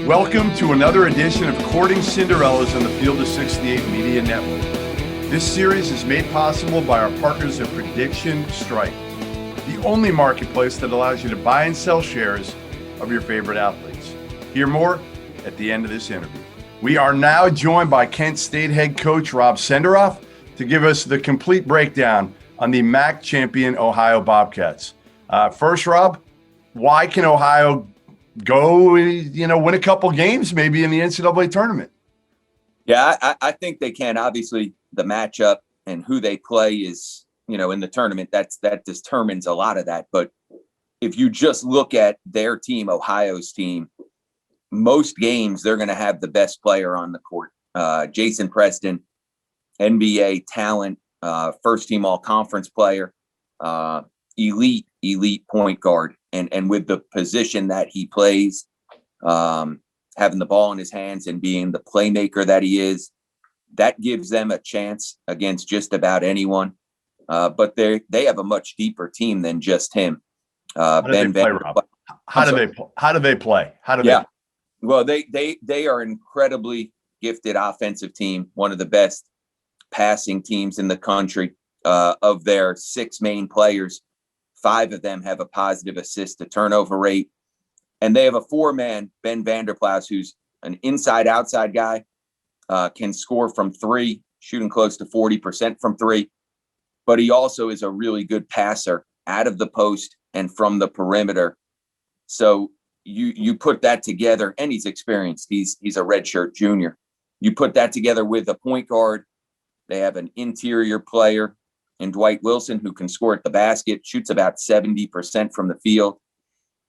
Welcome to another edition of Courting Cinderellas on the Field of 68 Media Network. This series is made possible by our partners at Prediction Strike, the only marketplace that allows you to buy and sell shares of your favorite athletes. Hear more at the end of this interview. We are now joined by Kent State head coach Rob Senderoff to give us the complete breakdown on the MAC champion Ohio Bobcats. First, Rob, why can Ohio go, win a couple games maybe in the NCAA tournament? Yeah, I think they can. Obviously, the matchup and who they play is, in the tournament, that determines a lot of that. But if you just look at their team, Ohio's team, most games they're going to have the best player on the court. Jason Preston, NBA talent, first team all conference player, elite point guard. And with the position that he plays, having the ball in his hands and being the playmaker that he is, that gives them a chance against just about anyone. But they have a much deeper team than just him. How do they play, Rob? How do they play? Well, they are an incredibly gifted offensive team, one of the best passing teams in the country. Of their 6 main players, 5 of them have a positive assist to turnover rate. And they have a 4-man, Ben Vanderplas, who's an inside-outside guy, can score from 3, shooting close to 40% from 3. But he also is a really good passer out of the post and from the perimeter. So you put that together, and he's experienced. He's a redshirt junior. You put that together with a point guard. They have an interior player in Dwight Wilson who can score at the basket, shoots about 70% from the field.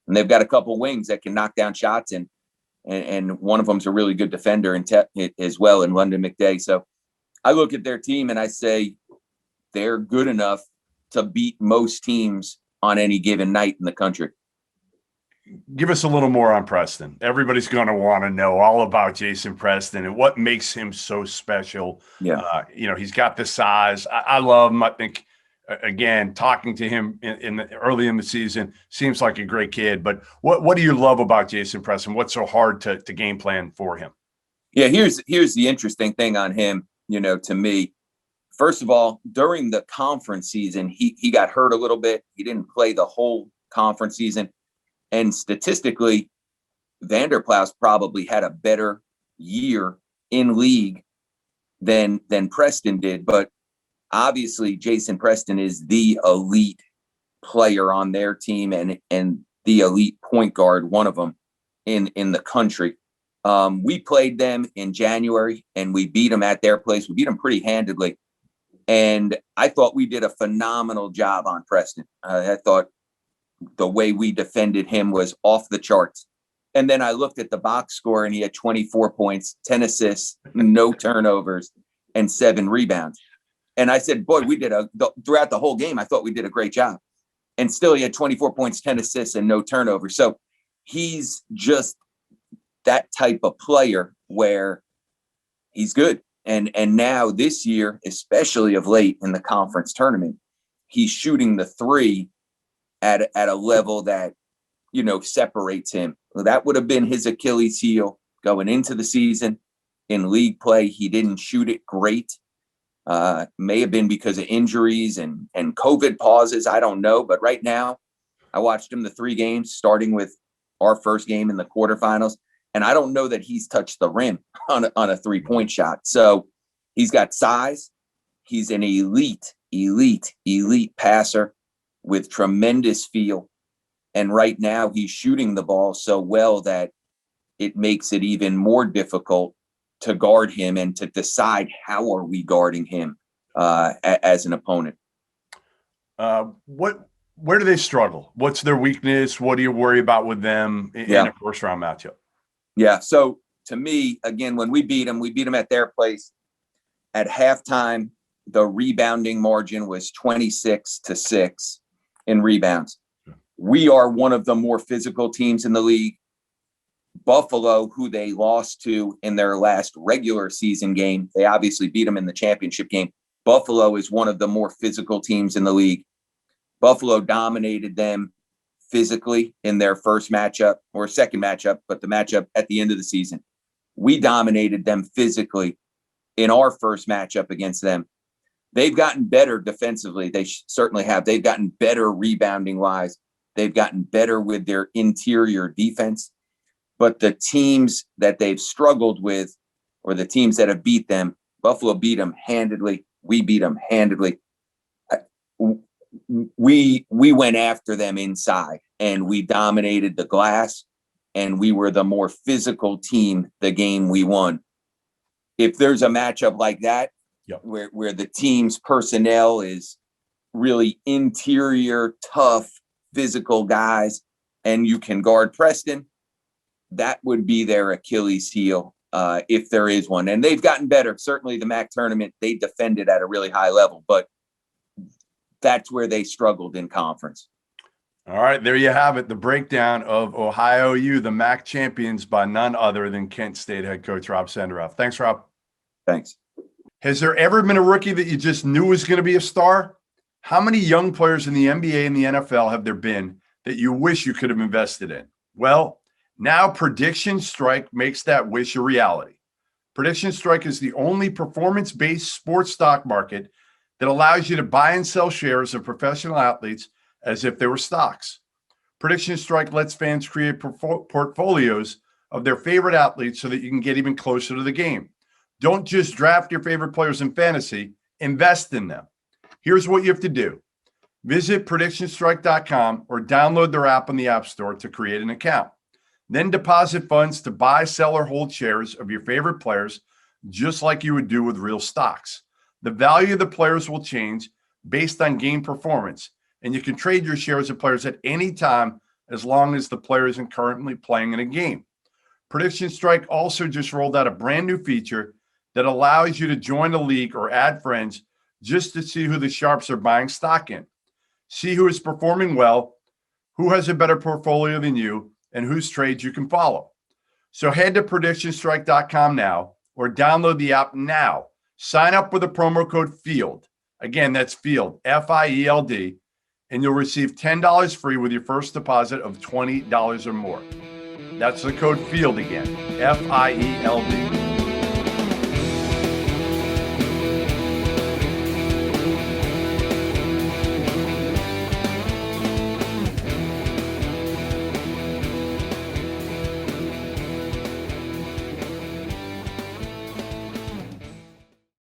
And they've got a couple wings that can knock down shots, and one of them's a really good defender as well in London McDay. So I look at their team and I say they're good enough to beat most teams on any given night in the country. Give us a little more on Preston. Everybody's going to want to know all about Jason Preston and what makes him so special. Yeah. He's got the size. I love him. I think, again, talking to him early in the season, seems like a great kid. But what do you love about Jason Preston? What's so hard to game plan for him? Yeah, here's the interesting thing on him, to me. First of all, during the conference season, he got hurt a little bit. He didn't play the whole conference season. And statistically, Vanderplas probably had a better year in league than Preston did. But obviously, Jason Preston is the elite player on their team and the elite point guard, one of them in the country. We played them in January, and we beat them at their place. We beat them pretty handedly. And I thought we did a phenomenal job on Preston. I thought the way we defended him was off the charts. And then I looked at the box score, and he had 24 points, 10 assists, no turnovers, and 7 rebounds. And I said, boy, throughout the whole game, I thought we did a great job. And still he had 24 points, 10 assists, and no turnovers. So he's just that type of player where he's good. And now this year, especially of late in the conference tournament, he's shooting the 3 at a level that, separates him. Well, that would have been his Achilles heel going into the season. In league play, he didn't shoot it great. May have been because of injuries and COVID pauses. I don't know. But right now, I watched him the 3 games, starting with our first game in the quarterfinals. And I don't know that he's touched the rim on a 3-point shot. So he's got size. He's an elite passer with tremendous feel. And right now he's shooting the ball so well that it makes it even more difficult to guard him and to decide how are we guarding him as an opponent. Where do they struggle? What's their weakness? What do you worry about with them in a first round matchup? Yeah. So to me, again, when we beat them at their place. At halftime, the rebounding margin was 26-6 in rebounds. We are one of the more physical teams in the league. Buffalo, who they lost to in their last regular season game, they obviously beat them in the championship game. Buffalo is one of the more physical teams in the league. Buffalo dominated them physically in their first matchup or second matchup, but the matchup at the end of the season. We dominated them physically in our first matchup against them. They've gotten better defensively. They certainly have. They've gotten better rebounding wise. They've gotten better with their interior defense. But the teams that they've struggled with, or the teams that have beat them, Buffalo beat them handedly. We beat them handedly. We went after them inside, and we dominated the glass, and we were the more physical team the game we won. If there's a matchup like that, yep, where the team's personnel is really interior, tough, physical guys, and you can guard Preston, that would be their Achilles heel, if there is one. And they've gotten better. Certainly the MAC tournament, they defended at a really high level, but that's where they struggled in conference. All right, there you have it. The breakdown of Ohio U, the MAC champions by none other than Kent State head coach Rob Senderoff. Thanks, Rob. Thanks. Has there ever been a rookie that you just knew was going to be a star? How many young players in the NBA and the NFL have there been that you wish you could have invested in? Well, now Prediction Strike makes that wish a reality. Prediction Strike is the only performance-based sports stock market that allows you to buy and sell shares of professional athletes as if they were stocks. Prediction Strike lets fans create portfolios of their favorite athletes so that you can get even closer to the game. Don't just draft your favorite players in fantasy, invest in them. Here's what you have to do. Visit PredictionStrike.com or download their app on the App Store to create an account. Then deposit funds to buy, sell, or hold shares of your favorite players, just like you would do with real stocks. The value of the players will change based on game performance, and you can trade your shares of players at any time as long as the player isn't currently playing in a game. Prediction Strike also just rolled out a brand new feature that allows you to join a league or add friends just to see who the sharps are buying stock in. See who is performing well, who has a better portfolio than you, and whose trades you can follow. So head to PredictionStrike.com now or download the app now. Sign up with the promo code FIELD. Again, that's FIELD, F-I-E-L-D, and you'll receive $10 free with your first deposit of $20 or more. That's the code FIELD again, F-I-E-L-D.